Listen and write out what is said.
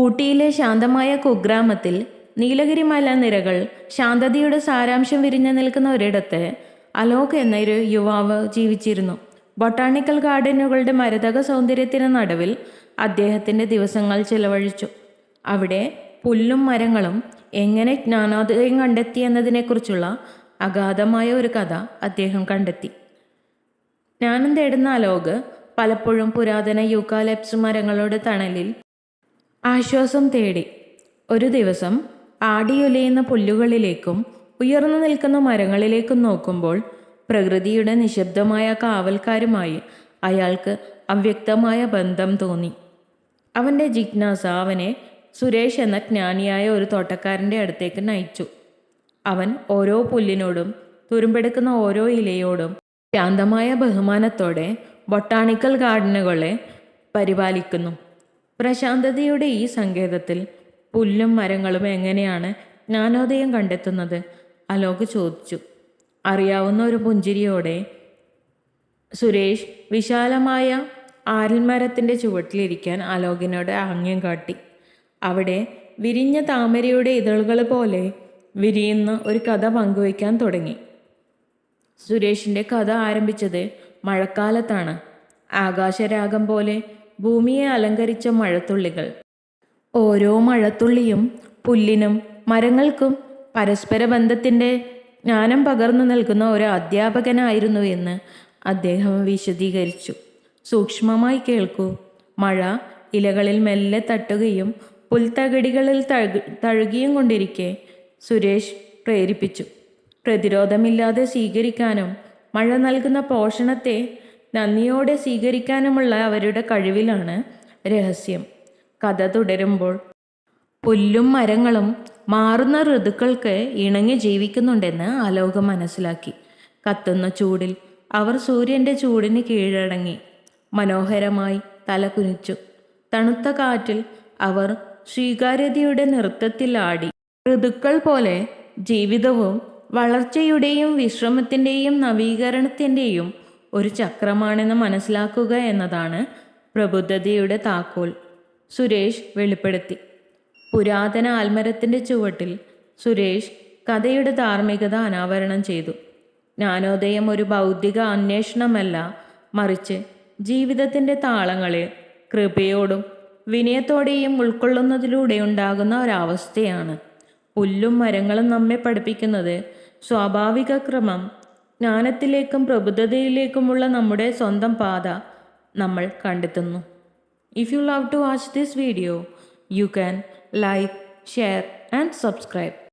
ഊട്ടിയിലെ ശാന്തമായ കുഗ്രാമത്തിൽ നീലഗിരി മലനിരകൾ ശാന്തതയുടെ സാരാംശം വിരിഞ്ഞു നിൽക്കുന്ന ഒരിടത്ത് അലോക് എന്നൊരു യുവാവ് ജീവിച്ചിരുന്നു. ബൊട്ടാണിക്കൽ ഗാർഡനുകളുടെ മരതക സൗന്ദര്യത്തിന് നടുവിൽ അദ്ദേഹത്തിൻ്റെ ദിവസങ്ങൾ ചിലവഴിച്ചു. അവിടെ പുല്ലും മരങ്ങളും എങ്ങനെ ജ്ഞാനോദയം കണ്ടെത്തിയെന്നതിനെക്കുറിച്ചുള്ള അഗാധമായ ഒരു കഥ അദ്ദേഹം കണ്ടെത്തി. ജ്ഞാനം തേടുന്ന അലോക് പലപ്പോഴും പുരാതന യൂക്കാലിപ്സ് മരങ്ങളുടെ തണലിൽ ആശ്വാസം തേടി. ഒരു ദിവസം ആടിയുലയുന്ന പുല്ലുകളിലേക്കും ഉയർന്നു നിൽക്കുന്ന മരങ്ങളിലേക്കും നോക്കുമ്പോൾ പ്രകൃതിയുടെ നിശബ്ദമായ കാവൽക്കാരുമായി അയാൾക്ക് അവ്യക്തമായ ബന്ധം തോന്നി. അവൻ്റെ ജിജ്ഞാസ അവനെ സുരേഷ് എന്ന ജ്ഞാനിയായ ഒരു തോട്ടക്കാരൻ്റെ അടുത്തേക്ക് നയിച്ചു. അവൻ ഓരോ പുല്ലിനോടും തുരുമ്പെടുക്കുന്ന ഓരോ ഇലയോടും ശാന്തമായ ബഹുമാനത്തോടെ ബൊട്ടാണിക്കൽ ഗാർഡനുകളെ പരിപാലിക്കുന്നു. പ്രശാന്തതയുടെ ഈ സങ്കേതത്തിൽ പുല്ലും മരങ്ങളും എങ്ങനെയാണ് ജ്ഞാനോദയം കണ്ടെത്തുന്നത്? അലോക് ചോദിച്ചു. അറിയാവുന്ന ഒരു പുഞ്ചിരിയോടെ സുരേഷ് വിശാലമായ ആൽമരത്തിൻ്റെ ചുവട്ടിലിരിക്കാൻ അലോകിനോട് ആംഗ്യം കാട്ടി. അവിടെ വിരിഞ്ഞ താമരയുടെ ഇതളുകൾ പോലെ വിരിയുന്ന ഒരു കഥ പങ്കുവയ്ക്കാൻ തുടങ്ങി. സുരേഷിൻ്റെ കഥ ആരംഭിച്ചത് മഴക്കാലത്താണ്. ആകാശരാഗം പോലെ ഭൂമിയെ അലങ്കരിച്ച മഴത്തുള്ളികൾ. ഓരോ മഴത്തുള്ളിയും പുല്ലിനും മരങ്ങൾക്കും പരസ്പര ബന്ധത്തിൻ്റെ ജ്ഞാനം പകർന്നു നൽകുന്ന ഒരു അധ്യാപകനായിരുന്നു എന്ന് അദ്ദേഹം വിശദീകരിച്ചു. സൂക്ഷ്മമായി കേൾക്കൂ. മഴ ഇലകളിൽ മെല്ലെ തട്ടുകയും പുൽത്തകിടികളിൽ തഴുകിയും കൊണ്ടിരിക്കെ സുരേഷ് പ്രേരിപ്പിച്ചു. പ്രതിരോധമില്ലാതെ സ്വീകരിക്കാനും മഴ നൽകുന്ന പോഷണത്തെ നന്ദിയോടെ സ്വീകരിക്കാനുമുള്ള അവരുടെ കഴിവിലാണ് രഹസ്യം. കഥ തുടരുമ്പോൾ പുല്ലും മരങ്ങളും മാറുന്ന ഋതുക്കൾക്ക് ഇണങ്ങി ജീവിക്കുന്നുണ്ടെന്ന് അലോക് മനസ്സിലാക്കി. കത്തുന്ന ചൂടിൽ അവർ സൂര്യൻ്റെ ചൂടിന് കീഴടങ്ങി മനോഹരമായി തല കുനിച്ചു. തണുത്ത കാറ്റിൽ അവർ സ്വീകാര്യതയുടെ നൃത്തത്തിൽ ആടി. ഋതുക്കൾ പോലെ ജീവിതവും വളർച്ചയുടെയും വിശ്രമത്തിൻ്റെയും നവീകരണത്തിൻ്റെയും ഒരു ചക്രമാണെന്ന് മനസ്സിലാക്കുക എന്നതാണ് പ്രബുദ്ധതയുടെ താക്കോൽ, സുരേഷ് വെളിപ്പെടുത്തി. പുരാതന ആൽമരത്തിൻ്റെ ചുവട്ടിൽ സുരേഷ് കഥയുടെ ധാർമ്മികത അനാവരണം ചെയ്തു. ജ്ഞാനോദയം ഒരു ബൗദ്ധിക അന്വേഷണമല്ല, മറിച്ച് ജീവിതത്തിൻ്റെ താളങ്ങളെ കൃപയോടും വിനയത്തോടെയും ഉൾക്കൊള്ളുന്നതിലൂടെ ഉണ്ടാകുന്ന ഒരവസ്ഥയാണ്. പുല്ലും മരങ്ങളും നമ്മെ പഠിപ്പിക്കുന്നത് സ്വാഭാവിക ക്രമം, ജ്ഞാനത്തിലേക്കും പ്രബുദ്ധതയിലേക്കുമുള്ള നമ്മുടെ സ്വന്തം പാത നമ്മൾ കണ്ടെത്തുന്നു. If you love to watch this video, you can like, share and subscribe.